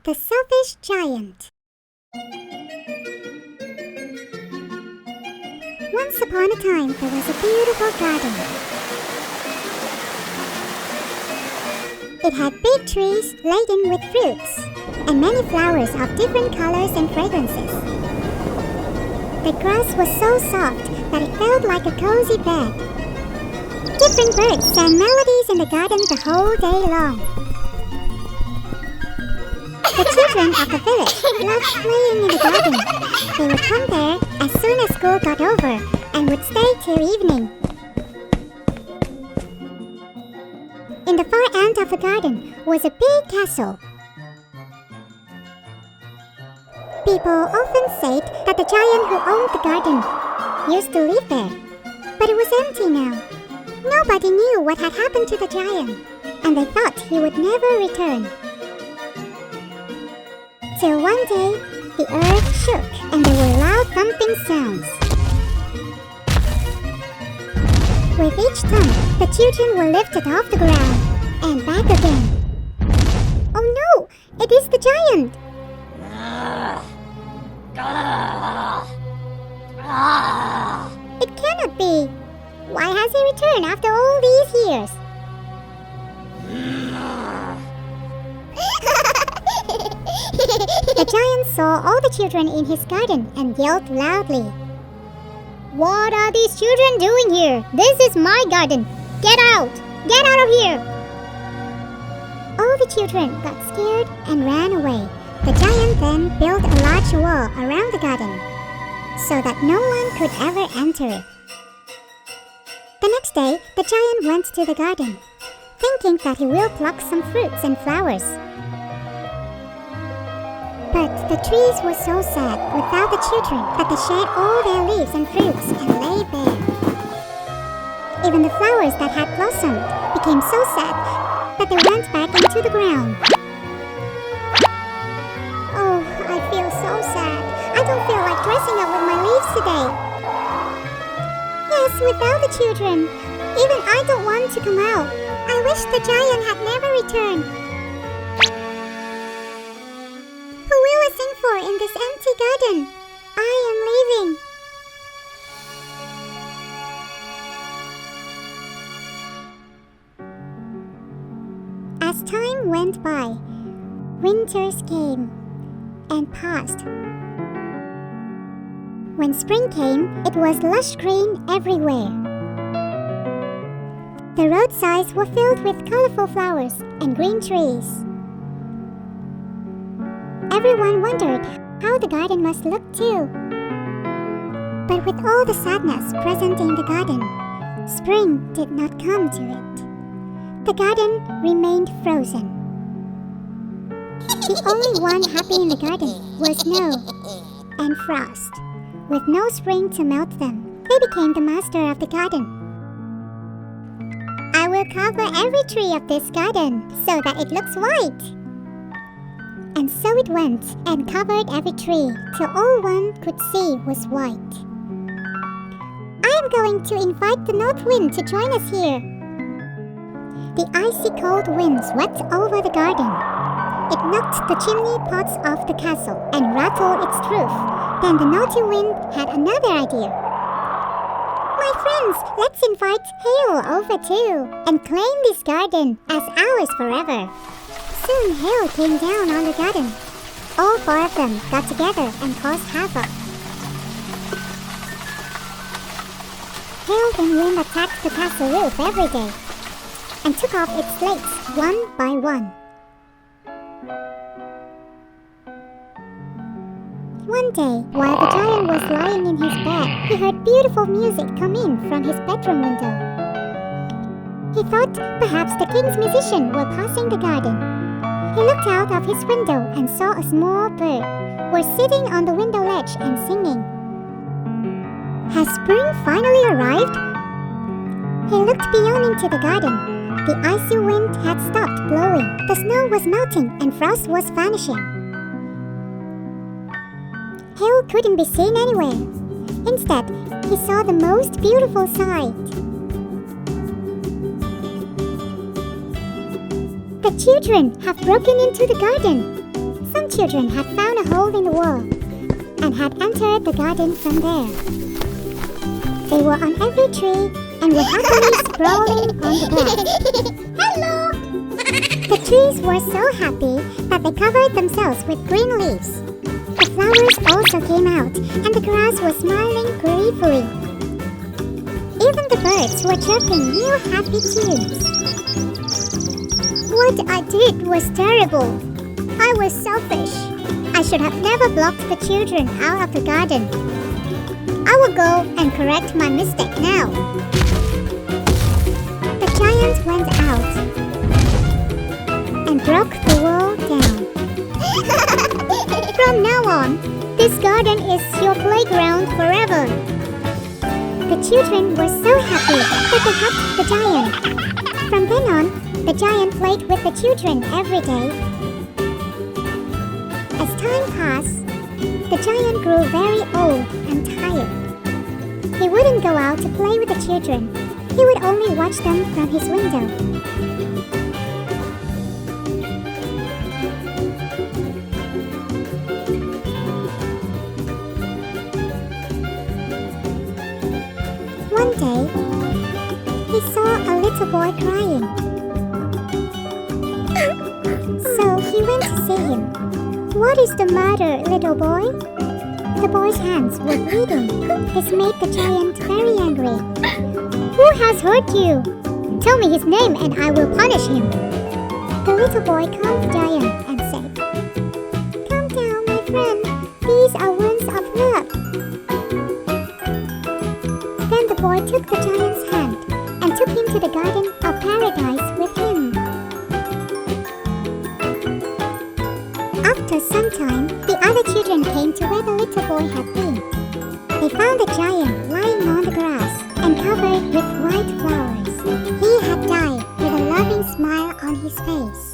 The Selfish Giant. Once upon a time, there was a beautiful garden. It had big trees laden with fruits and many flowers of different colors and fragrances. The grass was so soft that it felt like a cozy bed. Different birds sang melodies in the garden the whole day long. The children of the village loved playing in the garden. They would come there as soon as school got over and would stay till evening. In the far end of the garden was a big castle. People often said that the giant who owned the garden used to live there, but it was empty now. Nobody knew what had happened to the giant, and they thought he would never return. Till one day, the earth shook and there were loud thumping sounds. With each thump, the children were lifted off the ground and back again. Oh no! It is the giant! It cannot be! Why has he returned after all these years? The giant saw all the children in his garden and yelled loudly. What are these children doing here? This is my garden! Get out! Get out of here! All the children got scared and ran away. The giant then built a large wall around the garden so that no one could ever enter it. The next day, the giant went to the garden, thinking that he will pluck some fruits and flowers. But the trees were so sad without the children that they shed all their leaves and fruits and lay bare. Even the flowers that had blossomed became so sad that they went back into the ground. Oh, I feel so sad. I don't feel like dressing up with my leaves today. Yes, without the children. Even I don't want to come out. I wish the giant had never returned. Who will I sing for in this empty garden? I am leaving. As time went by, winters came and passed. When spring came, it was lush green everywhere. The roadsides were filled with colorful flowers and green trees. Everyone wondered how the garden must look too. But with all the sadness present in the garden, spring did not come to it. The garden remained frozen. The only one happy in the garden was snow and frost. With no spring to melt them, they became the master of the garden. I will cover every tree of this garden so that it looks white. And so it went and covered every tree till all one could see was white. I am going to invite the north wind to join us here. The icy cold wind swept over the garden. It knocked the chimney pots off the castle and rattled its roof. Then the naughty wind had another idea. My friends, let's invite hail over too and claim this garden as ours forever. Soon hail came down on the garden. All four of them got together and caused havoc. Hail and wind attacked the castle roof every day and took off its slates one by one. One day, while the giant was lying in his bed, he heard beautiful music come in from his bedroom window. He thought perhaps the king's musicians were passing the garden. He looked out of his window and saw a small bird was sitting on the window ledge and singing. Has spring finally arrived? He looked beyond into the garden. The icy wind had stopped blowing. The snow was melting and frost was vanishing. Hail couldn't be seen anywhere. Instead, he saw the most beautiful sight. The children have broken into the garden. Some children had found a hole in the wall and had entered the garden from there. They were on every tree and were happily sprawling on the grass. Hello! The trees were so happy that they covered themselves with green leaves. The flowers also came out and the grass was smiling gleefully. Even the birds were chirping new happy tunes. What I did was terrible. I was selfish. I should have never blocked the children out of the garden. I will go and correct my mistake now. The giant went out and broke the wall down. From now on, this garden is your playground forever. The children were so happy that they hugged the giant. From then on, the giant played with the children every day. As time passed, the giant grew very old and tired. He wouldn't go out to play with the children. He would only watch them from his window. One day, he saw a little boy crying. So he went to see him. "What is the matter, little boy?" The boy's hands were bleeding. This made the giant very angry. "Who has hurt you? Tell me his name and I will punish him." The little boy calmed the giant and said, "Calm down, my friend. These are wounds of love." Then the boy took the giant's hand and took him to the garden of paradise with him. After some time, the other children came to where the little boy had been. They found the giant lying on the grass and covered with white flowers. He had died with a loving smile on his face.